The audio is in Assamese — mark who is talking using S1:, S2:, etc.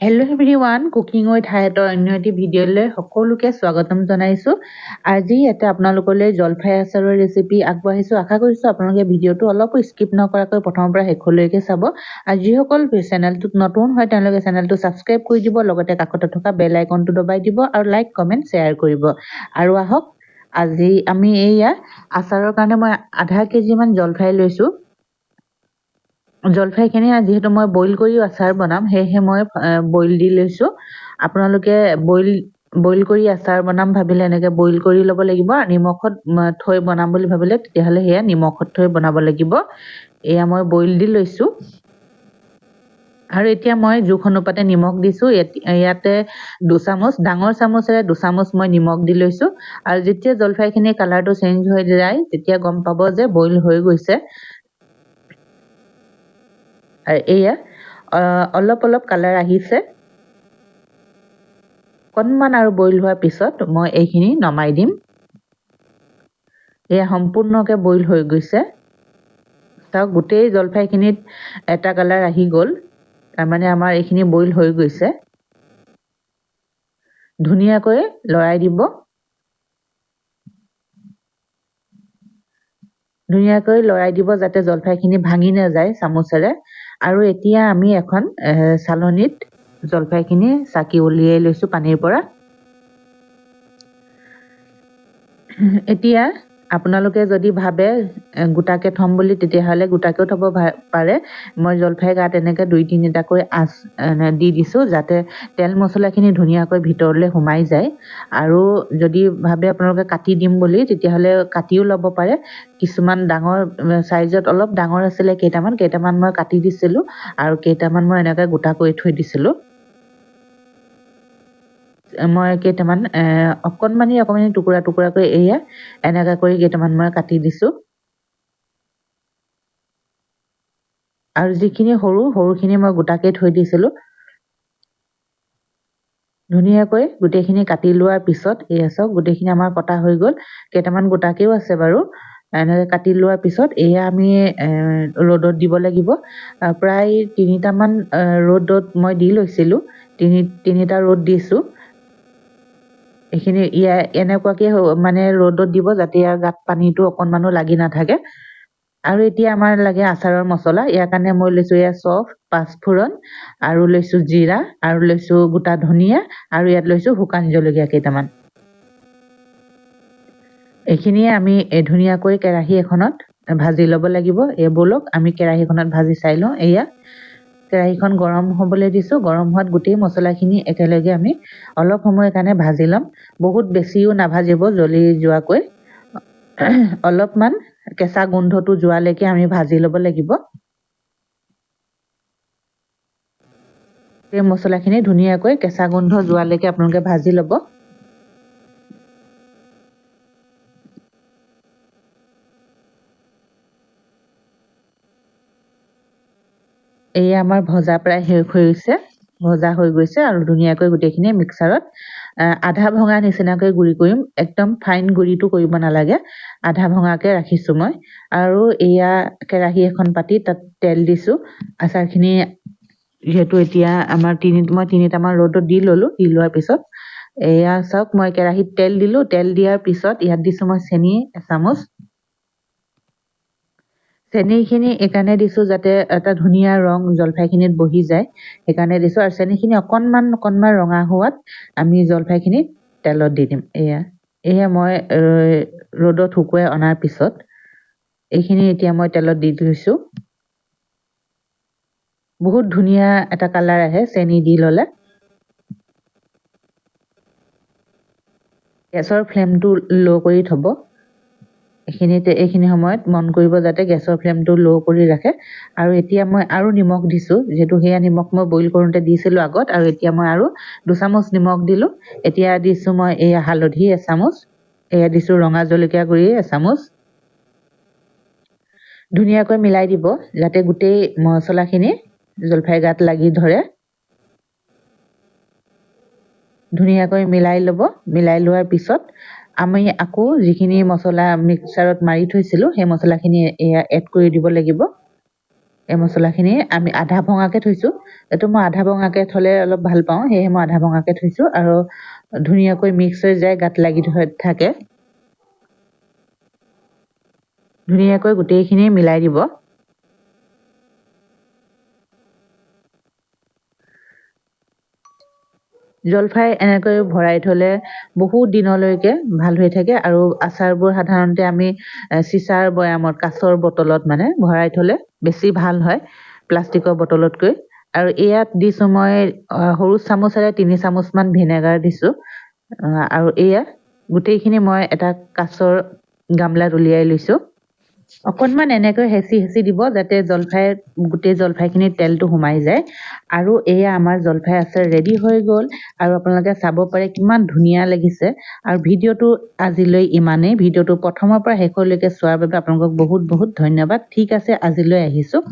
S1: হেল্ল' এভৰিৱান, কুকিং উইথ হায়াতৰ অন্য এটি ভিডিঅ'লৈ সকলোকে স্বাগতম জনাইছোঁ। আজি ইয়াতে আপোনালোকলৈ জলফাই আচাৰৰ ৰেচিপি আগবঢ়াইছোঁ। আশা কৰিছোঁ আপোনালোকে ভিডিঅ'টো অলপো স্কিপ নকৰাকৈ প্ৰথমৰ পৰা শেষলৈকে চাব। আৰু যিসকল চেনেলটোত নতুন হয় তেওঁলোকে চেনেলটো ছাবস্ক্ৰাইব কৰি দিব, লগতে কাষতে থকা বেল আইকনটো দবাই দিব আৰু লাইক কমেণ্ট শ্বেয়াৰ কৰিব। আৰু আহক, আজি আমি এইয়া আচাৰৰ কাৰণে মই আধা কেজিমান জলফাই লৈছোঁ। জলফাইখিনি যিহেতু মই বইল কৰিও আচাৰ বনাম, সেয়েহে মই বইল দি লৈছোঁ। আপোনালোকে বইল কৰি আচাৰ বনাম ভাবিলে এনেকৈ বইল কৰি ল'ব লাগিব। নিমখত থৈ বনাম বুলি ভাবিলে তেতিয়াহ'লে সেয়া নিমখত থৈ বনাব লাগিব। এয়া মই বইল দি লৈছোঁ। আৰু এতিয়া মই জোখ অনুপাতে নিমখ দিছোঁ। ইয়াতে 2 চামুচ, ডাঙৰ চামুচেৰে 2 চামুচ মই নিমখ দি লৈছোঁ। আৰু যেতিয়া জলফাইখিনি কালাৰটো চেঞ্জ হৈ যায় তেতিয়া গম পাব যে বইল হৈ গৈছে। আৰু এয়া অলপ অলপ কালাৰ আহিছে। অকণমান আৰু বইল হোৱাৰ পিছত মই এইখিনি নমাই দিম। এয়া সম্পূৰ্ণকৈ বইল হৈ গৈছে। চাওক, গোটেই জলফাইখিনিত এটা কালাৰ আহি গ'ল, তাৰমানে আমাৰ এইখিনি বইল হৈ গৈছে। ধুনীয়াকৈ লৰাই দিব। ধুনীয়াকৈ লৰাই দিব যাতে জলফাইখিনি ভাঙি নাযায় চামুচেৰে। আৰু এতিয়া আমি এখন চালনীত জলফাইখিনি চাকি উলিয়াই লৈছোঁ পানীৰ পৰা। এতিয়া আপোনালোকে যদি ভাবে গোটাকৈ থ'ম বুলি তেতিয়াহ'লে গোটাকৈও থ'ব পাৰে। মই জলফাই গাত এনেকৈ 2-3টাকৈ আঁচ দি দিছোঁ যাতে তেল মছলাখিনি ধুনীয়াকৈ ভিতৰলৈ সোমাই যায়। আৰু যদি ভাবে আপোনালোকে কাটি দিম বুলি তেতিয়াহ'লে কাটিও ল'ব পাৰে। কিছুমান ডাঙৰ চাইজত অলপ ডাঙৰ আছিলে, কেইটামান মই কাটি দিছিলোঁ আৰু কেইটামান মই এনেকৈ গোটা কৰি থৈ দিছিলোঁ। মই কেইটামান অকণমানি টুকুৰা টুকুৰাকৈ এয়া এনেকৈ কৰি কেইটামান মই কাটি দিছোঁ। আৰু যিখিনি সৰুখিনি মই গোটাকৈ থৈ দিছিলোঁ। ধুনীয়াকৈ গোটেইখিনি কাটি লোৱাৰ পিছত এয়া চাওক, গোটেইখিনি আমাৰ কটা হৈ গ'ল। কেইটামান গোটাকৈও আছে বাৰু। এনেকৈ কাটি লোৱাৰ পিছত এয়া আমি ৰ'দত দিব লাগিব। প্ৰায় 3টামান ৰ'দত মই দি লৈছিলোঁ। 3টা ৰ'দ দিছোঁ। এইখিনি এনেকুৱাকৈ মানে ৰ'দত দিব যাতে ইয়াৰ গাত পানীটো অকণমানো লাগি নাথাকে। আৰু এতিয়া আমাৰ লাগে আচাৰৰ মছলা। ইয়াৰ কাৰণে মই লৈছোঁ এয়া চফ, 5 ফোৰণ, আৰু লৈছোঁ জিৰা, আৰু লৈছোঁ গোটা ধনিয়া, আৰু ইয়াত লৈছোঁ শুকান জলকীয়া কেইটামান। এইখিনিয়ে আমি ধুনীয়াকৈ কেৰাহী এখনত ভাজি ল'ব লাগিব। ব'লক আমি কেৰাহীখনত ভাজি চাই লওঁ। এয়া কেৰাহীখন গৰম হ'বলৈ দিছোঁ। গৰম হোৱাত গোটেই মছলাখিনি একেলগে আমি অলপ সময়ৰ কাৰণে ভাজি ল'ম। বহুত বেছিও নাভাজিব, জ্বলি যোৱাকৈ। অলপমান কেঁচা গোন্ধটো যোৱালৈকে আমি ভাজি ল'ব লাগিব। এই মছলাখিনি ধুনীয়াকৈ কেঁচা গোন্ধ যোৱালৈকে আপোনালোকে ভাজি ল'ব। এয়া আমাৰ ভজা প্ৰায় শেষ হৈছে, ভজা হৈ গৈছে। আৰু ধুনীয়াকৈ গোটেইখিনি মিক্সাৰত আধা ভঙা নিচিনাকৈ গুড়ি কৰিম। একদম ফাইন গুড়িটো কৰিব নালাগে, আধা ভঙাকৈ ৰাখিছোঁ মই। আৰু এয়া কেৰাহী এখন পাতি তাত তেল দিছোঁ। আচাৰখিনি যিহেতু এতিয়া আমাৰ মই 3টামান ৰ'দত দি ল'লোঁ। দি লোৱাৰ পিছত এয়া চাওক, মই কেৰাহীত তেল দিলোঁ। তেল দিয়াৰ পিছত ইয়াত দিছোঁ মই চেনি এচামুচ। চেনিখিনি এইকাৰণে দিছোঁ যাতে এটা ধুনীয়া ৰং জলফাইখিনিত বহি যায়, সেইকাৰণে দিছোঁ। আৰু চেনিখিনি অকণমান ৰঙা হোৱাত আমি জলফাইখিনি তেলত দি দিম। এয়া মই ৰ'দত শুকুৱাই অনাৰ পিছত এইখিনি এতিয়া মই তেলত দি থৈছোঁ। বহুত ধুনীয়া এটা কালাৰ আহে চেনি দি ল'লে। গেছৰ ফ্লেমটো ল' কৰি থ'ব। এইখিনি সময়ত মন কৰিব যাতে গেছৰ ফ্লেমটো ল' কৰি ৰাখে। আৰু এতিয়া মই আৰু নিমখ দিছোঁ, যিহেতু সেয়া নিমখ মই বইল কৰোঁতে দিছিলোঁ আগত। আৰু এতিয়া মই আৰু 2 চামুচ নিমখ দিলোঁ। এতিয়া দিছোঁ মই এয়া হালধি এচামুচ, এয়া দিছোঁ ৰঙা জলকীয়া গুড়ি এচামুচ। ধুনীয়াকৈ মিলাই দিব যাতে গোটেই মছলাখিনি জলফাই গাত লাগি ধৰে। ধুনীয়াকৈ মিলাই ল'ব। মিলাই লোৱাৰ পিছত আমি আকৌ যিখিনি মছলা মিক্সাৰত মাৰি থৈছিলোঁ সেই মছলাখিনি এয়া এড কৰি দিব লাগিব। এই মছলাখিনি আমি আধা ভঙাকৈ থৈছোঁ। এইটো মই আধা ভঙাকৈ থ'লে অলপ ভাল পাওঁ, সেয়েহে মই আধা ভঙাকৈ থৈছোঁ আৰু ধুনীয়াকৈ মিক্স হৈ যায়, গাত লাগি থাকে। ধুনীয়াকৈ গোটেইখিনি মিলাই দিব। জলফাই এনেকৈ ভৰাই থ'লে বহুত দিনলৈকে ভাল হৈ থাকে আৰু আচাৰবোৰ সাধাৰণতে আমি চিচাৰ বৈয়ামত, কাঁচৰ বটলত মানে ভৰাই থ'লে বেছি ভাল হয় প্লাষ্টিকৰ বটলতকৈ। আৰু ইয়াত দিছোঁ মই সৰু চামুচেৰে 3 চামুচমান ভিনেগাৰ দিছোঁ। আৰু এয়া গোটেইখিনি মই এটা কাঁচৰ গামলাত উলিয়াই লৈছোঁ। অকণমান এনেকৈ হেঁচি দিব যাতে গোটেই জলফাইখিনিত তেলটো সোমাই যায়। আৰু এয়া আমাৰ জলফাই আচাৰ ৰেডি হৈ গ'ল। আৰু আপোনালোকে চাব পাৰে কিমান ধুনীয়া লাগিছে। আৰু ভিডিঅ'টো আজিলৈ ইমানেই। ভিডিঅ'টো প্ৰথমৰ পৰা শেষলৈকে চোৱাৰ বাবে আপোনালোকক বহুত বহুত ধন্যবাদ। ঠিক আছে, আজিলৈ আহিছোঁ।